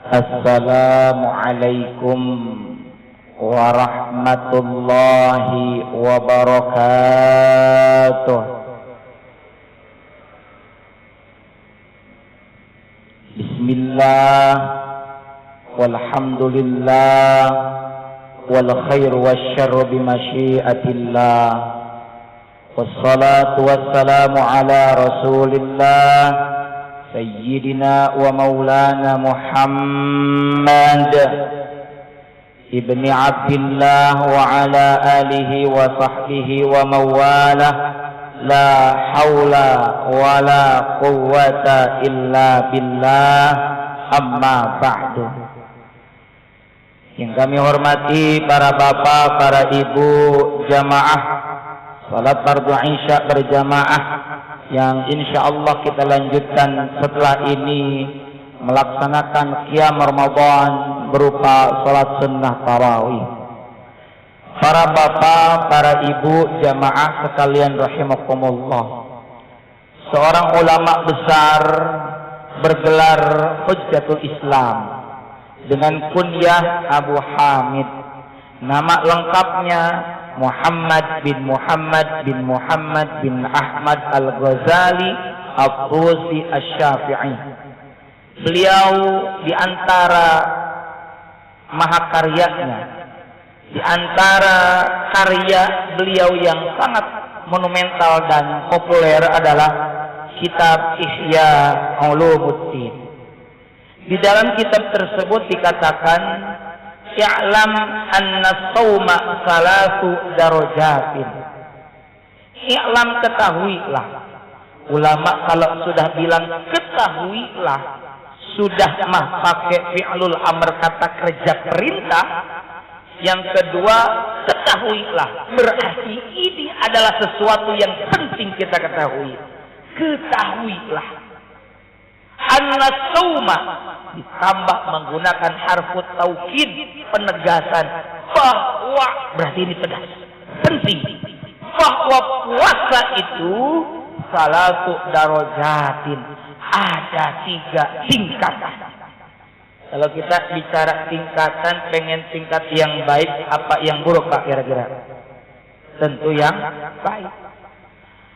Assalamualaikum warahmatullahi wabarakatuh. Bismillah, walhamdulillah, wal khair wasyarru bimasyiatillah, wassalatu wassalamu ala rasulillah Sayyidina wa maulana Muhammad ibni Abdillah wa ala alihi wa sahbihi wa mawalah. La hawla wa la quwwata illa billah, amma ba'du. Yang kami hormati para bapak, para ibu jamaah salat fardu Isya berjamaah yang insya Allah kita lanjutkan setelah ini melaksanakan qiyam Ramadan berupa salat sunnah tarawih. Para bapak, para ibu jamaah sekalian rahimakumullah, seorang ulama besar bergelar Hujjatul Islam dengan kunyah Abu Hamid. Nama lengkapnya Muhammad bin Muhammad bin Muhammad bin Ahmad Al-Ghazali Al-Tusi Asy-Syafi'i. Beliau di antara mahakaryanya, di antara karya beliau yang sangat monumental dan populer adalah kitab Ihya Ulumuddin. Di dalam kitab tersebut dikatakan, "I'lam anna shauma salasu darajatin." I'lam, ketahuilah. Ulama kalau sudah bilang ketahuilah, sudah mah pakai fi'lul amr, kata kerja perintah. Yang kedua, ketahuilah, berarti ini adalah sesuatu yang penting kita ketahui. Ketahuilah. Anna shauma ditambah menggunakan harfut taukid, penegasan bahwa, berarti ini tegas, penting, bahwa puasa itu salatu darajatin, ada 3 tingkatan. Kalau kita bicara tingkatan, pengen tingkat yang baik apa yang buruk Pak kira-kira? Tentu yang baik.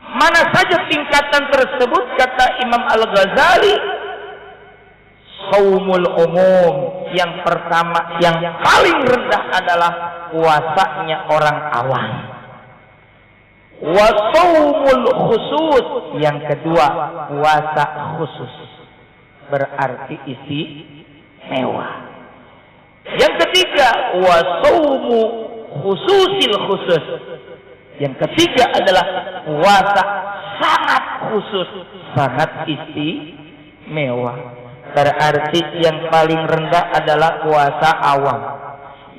Mana saja tingkatan tersebut? Kata Imam Al-Ghazali, shaumul umum, yang pertama, yang paling rendah adalah puasanya orang awam. Wa shaumul khusus, yang kedua puasa khusus, berarti isi mewah. Yang ketiga wa shaumu khususil khusus, yang ketiga adalah puasa sangat khusus, sangat istimewa. Berarti yang paling rendah adalah puasa awam.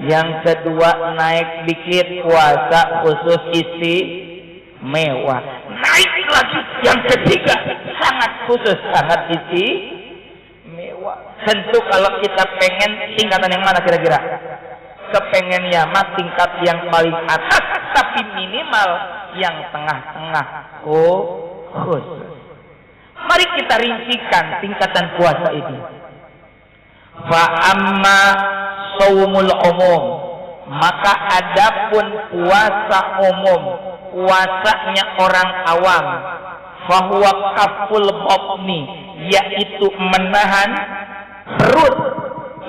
Yang kedua naik dikit, puasa khusus istimewa. Naik lagi yang ketiga sangat khusus, sangat istimewa. Tentu kalau kita pengen tingkatan yang mana kira-kira? Kepengennya mah tingkat yang paling atas, tapi minimal yang tengah-tengah khusus. Mari kita rincikan tingkatan puasa ini. Fa amma shaumul umum, maka adapun puasa umum, puasanya orang awam, fahuwa kaful batni, yaitu menahan perut,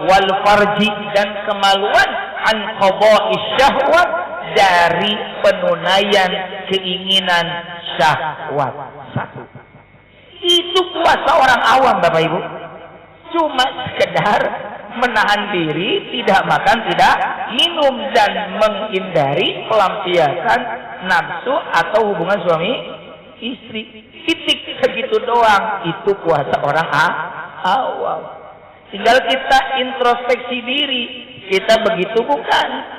wal farji, dan kemaluan, an qada'is syahwat, dari penunaian keinginan syahwat. Satu. Itu puasa orang awam Bapak Ibu. Cuma sekedar menahan diri, tidak makan, tidak minum, dan menghindari pelampiasan nafsu atau hubungan suami istri. Titik, segitu doang. Itu puasa orang awam. Tinggal kita introspeksi diri, kita begitu bukan?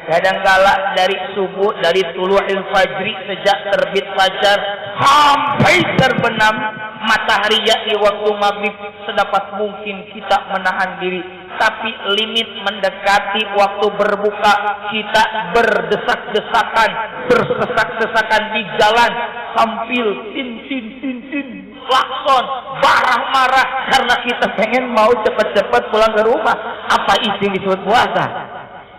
Kadangkala dari subuh, dari tulu'il fajri, sejak terbit fajar sampai terbenam matahari, yakni waktu maghrib, sedapat mungkin kita menahan diri. Tapi limit mendekati waktu berbuka, kita berdesak-desakan, bersesak-sesakan di jalan sambil tin, klakson, bar marah-marah karena kita pengen mau cepat-cepat pulang ke rumah. Apa itu yang disebut puasa?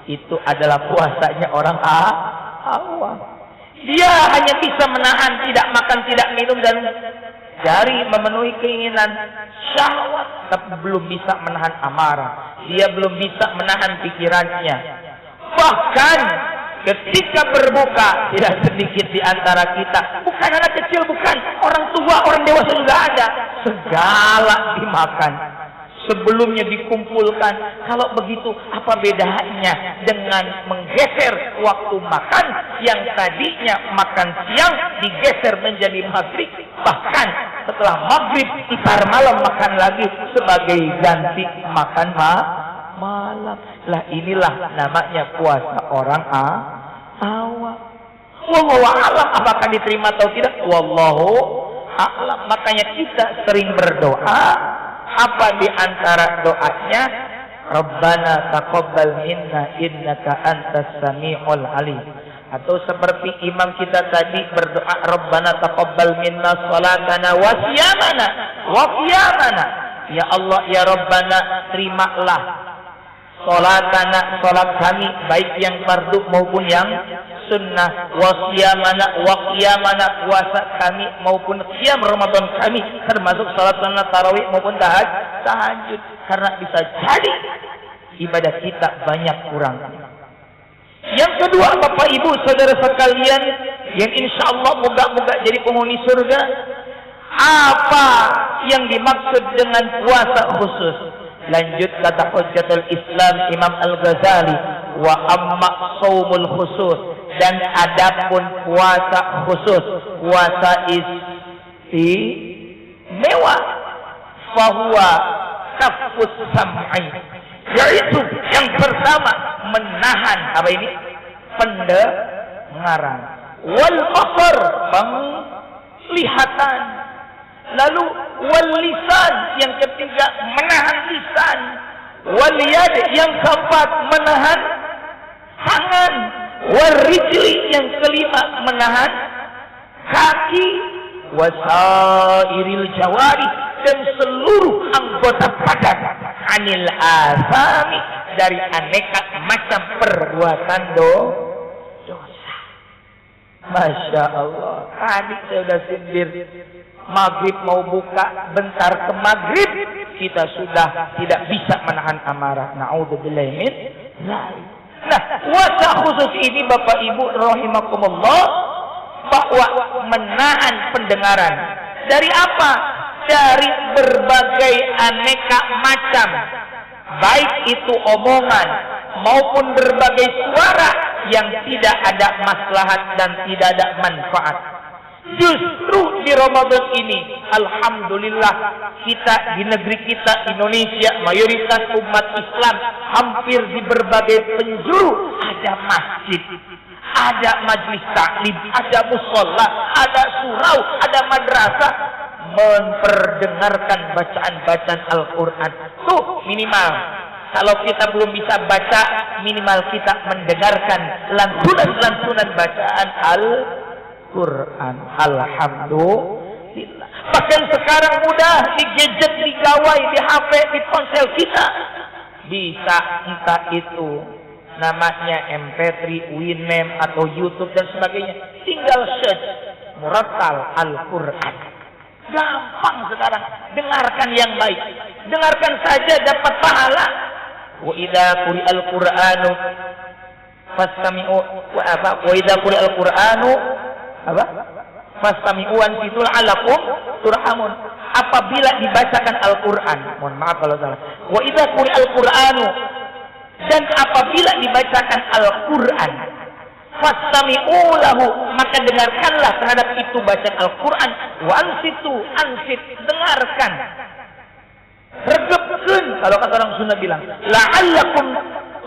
Itu adalah puasanya orang awam. Dia hanya bisa menahan tidak makan, tidak minum dan dari memenuhi keinginan syahwat, tapi belum bisa menahan amarah. Dia belum bisa menahan pikirannya. Bahkan ketika berbuka, tidak sedikit di antara kita, bukan anak kecil, bukan orang tua, orang dewasa juga ada, segala dimakan. Sebelumnya dikumpulkan. Kalau begitu, apa bedanya dengan menggeser waktu makan yang tadinya makan siang digeser menjadi maghrib? Bahkan setelah maghrib, ntar malam makan lagi sebagai ganti makan malam. Lah inilah namanya puasa orang awam. Wallahu a'lam apakah diterima atau tidak? Wallahu a'lam. Makanya kita sering berdoa. Apa di antara doanya? Rabbana taqabbal minna innaka antas samiul alim. Atau seperti imam kita tadi berdoa, Rabbana taqabbal minna salatana wa siyamana wa qiyamana. Ya Allah, ya Rabbana, terimalah salatana, salat kami, baik yang fardu maupun yang sunnah, wa siyamana, wa qiyamana, puasa kami maupun qiyam Ramadan kami, termasuk salat sunnah tarawih maupun tahajud. Karena bisa jadi ibadah kita banyak kurang. Yang kedua, Bapak Ibu saudara sekalian, yang insya Allah moga-moga jadi penghuni surga, apa yang dimaksud dengan puasa khusus? Lanjut kata Hujjatul Islam Imam Al-Ghazali, wa amma shaumul khusus, dan adapun puasa khusus, puasa istimewa, fahuwa kafus sam'i, yaitu yang pertama menahan apa ini? Pendengaran, wal basar, penglihatan, lalu wal lisan, yang ketiga menahan lisan, wal yad, yang keempat menahan tangan, wal rijli, yang kelima menahan kaki, wasairil jawari, dan seluruh anggota badan, anil asami, dari aneka macam perbuatan dosa. Masya Allah, tadi saya sudah sindir, maghrib mau buka, bentar ke maghrib kita sudah tidak bisa menahan amarah. Na'udzubillah min dzalik. Nah, puasa khusus ini Bapak Ibu rahimakumullah, bahwa menahan pendengaran dari apa? Dari berbagai aneka macam, baik itu omongan maupun berbagai suara yang tidak ada maslahat dan tidak ada manfaat. Justru di Ramadan ini, alhamdulillah, kita di negeri kita Indonesia, mayoritas umat Islam, hampir di berbagai penjuru ada masjid, ada majlis taklim, ada musholla, ada surau, ada madrasah, memperdengarkan bacaan-bacaan Al-Quran. Tuh minimal, kalau kita belum bisa baca, minimal kita mendengarkan lantunan-lantunan bacaan Al-Quran. Alhamdulillah. Bahkan sekarang mudah, di gadget, di gawai, di HP, di ponsel kita bisa, entah itu namanya MP3, Winamp atau YouTube dan sebagainya, tinggal search Murattal Al-Quran. Gampang sekarang, dengarkan yang baik, dengarkan saja dapat pahala. Wa idza quri'al Qur'anu fastami'u wa idza quri'al Qur'anu fastami'u ansitu la'allakum turhamun. Apabila dibacakan Al-Qur'an, mohon maaf kalau salah. Wa idza quri'al Qur'anu, dan apabila dibacakan Al-Qur'an, fastami'u lahu, maka dengarkanlah terhadap itu bacaan Al-Qur'an. Wa ansitu, ansit, dengarkan, regepkeun, kalau kata orang Sunda bilang, la'allakum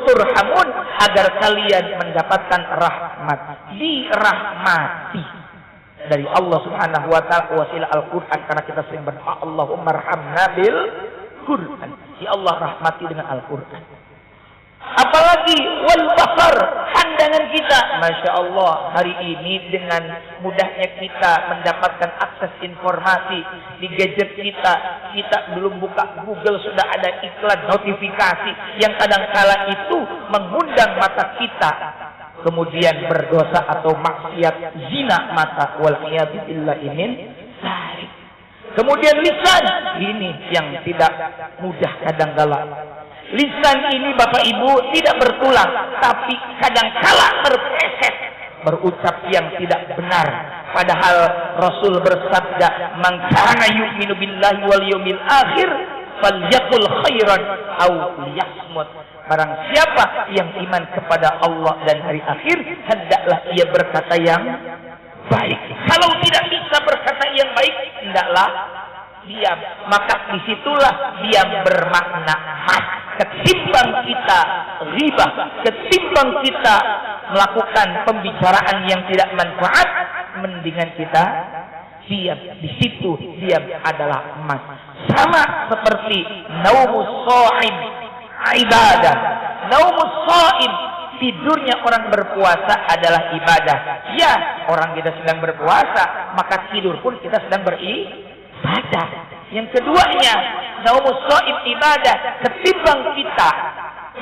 turhamun, agar kalian mendapatkan rahmat, dirahmati dari Allah Subhanahu wa taala wasilah Al-Qur'an. Karena kita sering berdoa, Allahumma arhamna bil Qur'an, ya Allah rahmati dengan Al-Qur'an. Apalagi wal basar, pandangan kita. Masya Allah, hari ini dengan mudahnya kita mendapatkan akses informasi di gadget kita. Kita belum buka Google sudah ada iklan notifikasi yang kadangkala itu mengundang mata kita kemudian berdosa atau maksiat zina mata, wal'iyadzubillah min dzalik. Kemudian lisan ini yang tidak mudah kadangkala. Lisan ini Bapak Ibu tidak bertulang, tapi kadangkala terpleset berucap yang tidak benar. Padahal Rasul bersabda, "Man kana yu'minu billahi wal yawmil akhir falyaqul khairan aw liyasmut." Barang siapa yang iman kepada Allah dan hari akhir, hendaklah ia berkata yang baik. Kalau tidak bisa berkata yang baik, hendaklah diam. Maka disitulah diam bermakna mas. Ketimbang kita ghibah, ketimbang kita melakukan pembicaraan yang tidak manfaat, mendingan kita diam. Di situ diam adalah emas. Sama seperti naumus shaim ibadah. Naumus shaim, tidurnya orang berpuasa adalah ibadah. Ya, orang kita sedang berpuasa, maka tidur pun kita sedang beribadah. Yang keduanya, naumus shaim ibadah. Ketimbang kita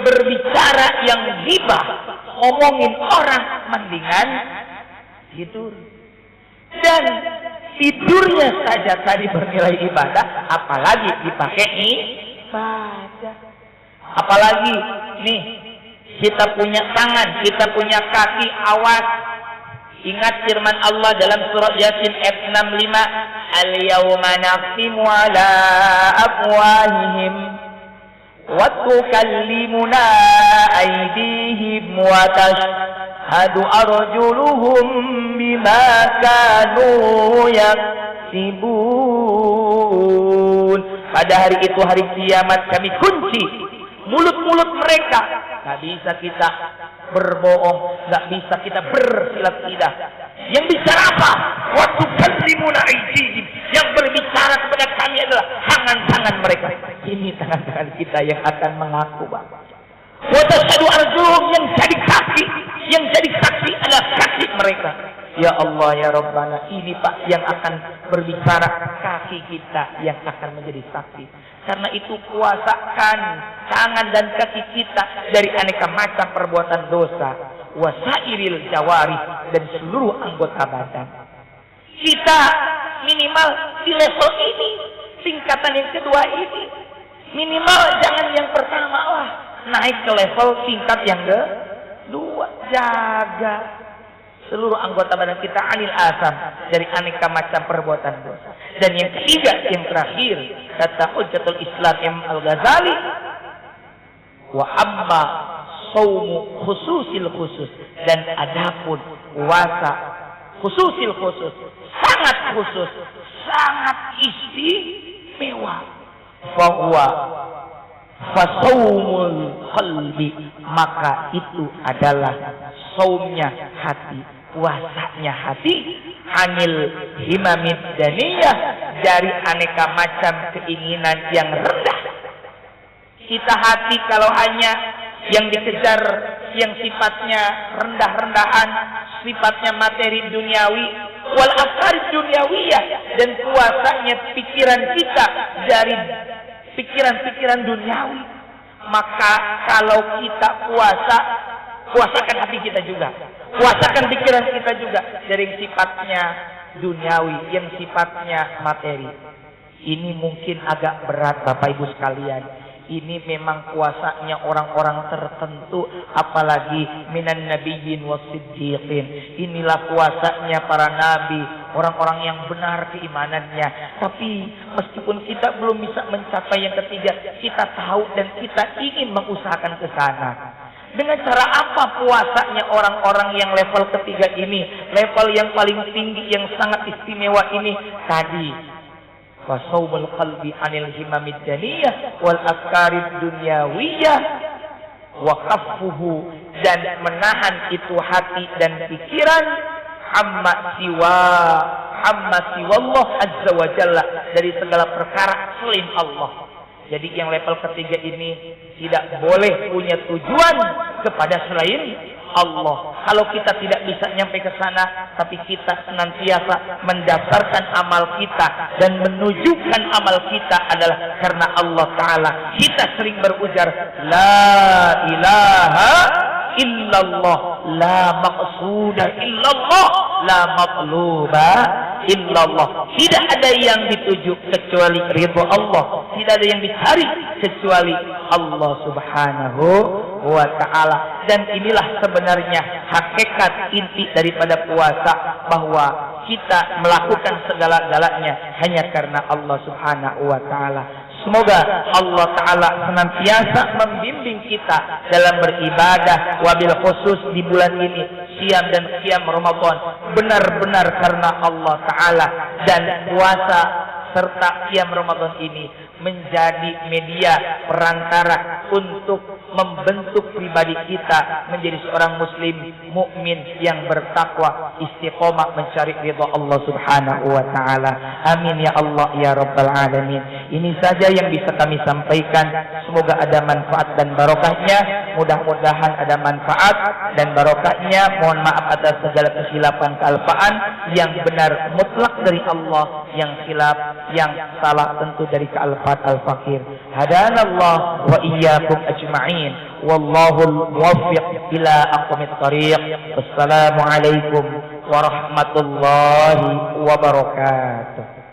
berbicara yang ghibah, ngomongin orang, mendingan tidur. Dan tidurnya saja tadi bernilai ibadah, apalagi dipakai ibadah. Apalagi nih, kita punya tangan, kita punya kaki, awas. Ingat firman Allah dalam surat Yasin ayat 65, "Al-yawma nakhtimu ala afwahihim wa tukallimuna aydihim wa tashhadu arjuluhum bima kanu yaksibun." Pada hari itu, hari kiamat, kami kunci mulut-mulut mereka. Gak bisa kita berbohong, gak bisa kita bersilat-silat. Yang bicara apa? Waktu kallimuna aydihim. Yang berbicara kepada kami adalah tangan-tangan mereka. Ini tangan-tangan kita yang akan mengaku, Bapak. Wa tashhadu arjuluhum, yang jadi kaki, yang jadi saksi adalah kaki mereka. Ya Allah, ya Rabbana, ini Pak yang akan berbicara, kaki kita yang akan menjadi saksi. Karena itu kuasakan tangan dan kaki kita dari aneka macam perbuatan dosa, wasairil jawari, dan seluruh anggota badan. Kita minimal di level ini, tingkatan yang kedua ini, minimal jangan yang pertama lah, naik ke level tingkat yang kedua. Jaga seluruh anggota badan kita anil asam, dari aneka macam perbuatan dosa. Dan yang ketiga, yang terakhir, kata Hujjatul Islam Imam Al-Ghazali, wa amma saumu khususil khusus, dan adapun puasa khususil khusus, sangat khusus, sangat istimewa, bahwa fasaumul qalbi, maka itu adalah saumnya hati, puasanya hati, anil himamid daniyah, dari aneka macam keinginan yang rendah. Kita hati kalau hanya yang dikejar yang sifatnya rendah-rendahan, sifatnya materi duniawi, wal afkar dunyawiyah, dan puasanya pikiran kita dari pikiran-pikiran duniawi, maka kalau kita puasa, puasakan hati kita juga, puasakan pikiran kita juga dari yang sifatnya duniawi, yang sifatnya materi. Ini mungkin agak berat Bapak Ibu sekalian. Ini memang puasanya orang-orang tertentu, apalagi minan nabiyyin wasiddiqin. Inilah puasanya para nabi, orang-orang yang benar keimanannya. Tapi meskipun kita belum bisa mencapai yang ketiga, kita tahu dan kita ingin mengusahakan ke sana. Dengan cara apa puasanya orang-orang yang level ketiga ini, level yang paling tinggi, yang sangat istimewa ini? Tadi, wasaumul qalbi anil himamid daniyah wal afkarid dunyawiyah wa kaffuhu, dan menahan itu hati dan pikiran amma siwallah azza wa jalla, dari segala perkara selain Allah. Jadi yang level ketiga ini tidak boleh punya tujuan kepada selain Allah. Kalau kita tidak bisa nyampe ke sana, tapi kita senantiasa mendasarkan amal kita dan menunjukkan amal kita adalah karena Allah Ta'ala. Kita sering berujar, La ilaha illallah, la maqsuda illallah, la matluba illallah. Tidak ada yang dituju kecuali ridha Allah. Tidak ada yang dicari kecuali Allah Subhanahu wa Ta'ala. Dan inilah sebenarnya hakikat inti daripada puasa, bahwa kita melakukan segala-galanya hanya karena Allah Subhanahu wa Ta'ala. Semoga Allah Ta'ala senantiasa membimbing kita dalam beribadah, wabil khusus di bulan ini, siam dan qiyam Ramadan, benar-benar karena Allah Ta'ala. Dan puasa serta qiyam Ramadan ini menjadi media perantara untuk membentuk pribadi kita menjadi seorang muslim mukmin yang bertakwa, istiqomah mencari ridha Allah Subhanahu wa Ta'ala. Amin ya Allah ya Rabbal Alamin. Ini saja yang bisa kami sampaikan. Semoga ada manfaat dan barokahnya. Mudah-mudahan ada manfaat dan barokahnya. Mohon maaf atas segala kesilapan kealpaan. Yang benar mutlak dari Allah, yang khilaf, yang salah tentu dari kealpaan al-fakir. Hadanallah wa iyyakum ajma'in. Wallahul muwaffiq ila aqwamit thariq. Wassalamualaikum warahmatullahi wabarakatuh.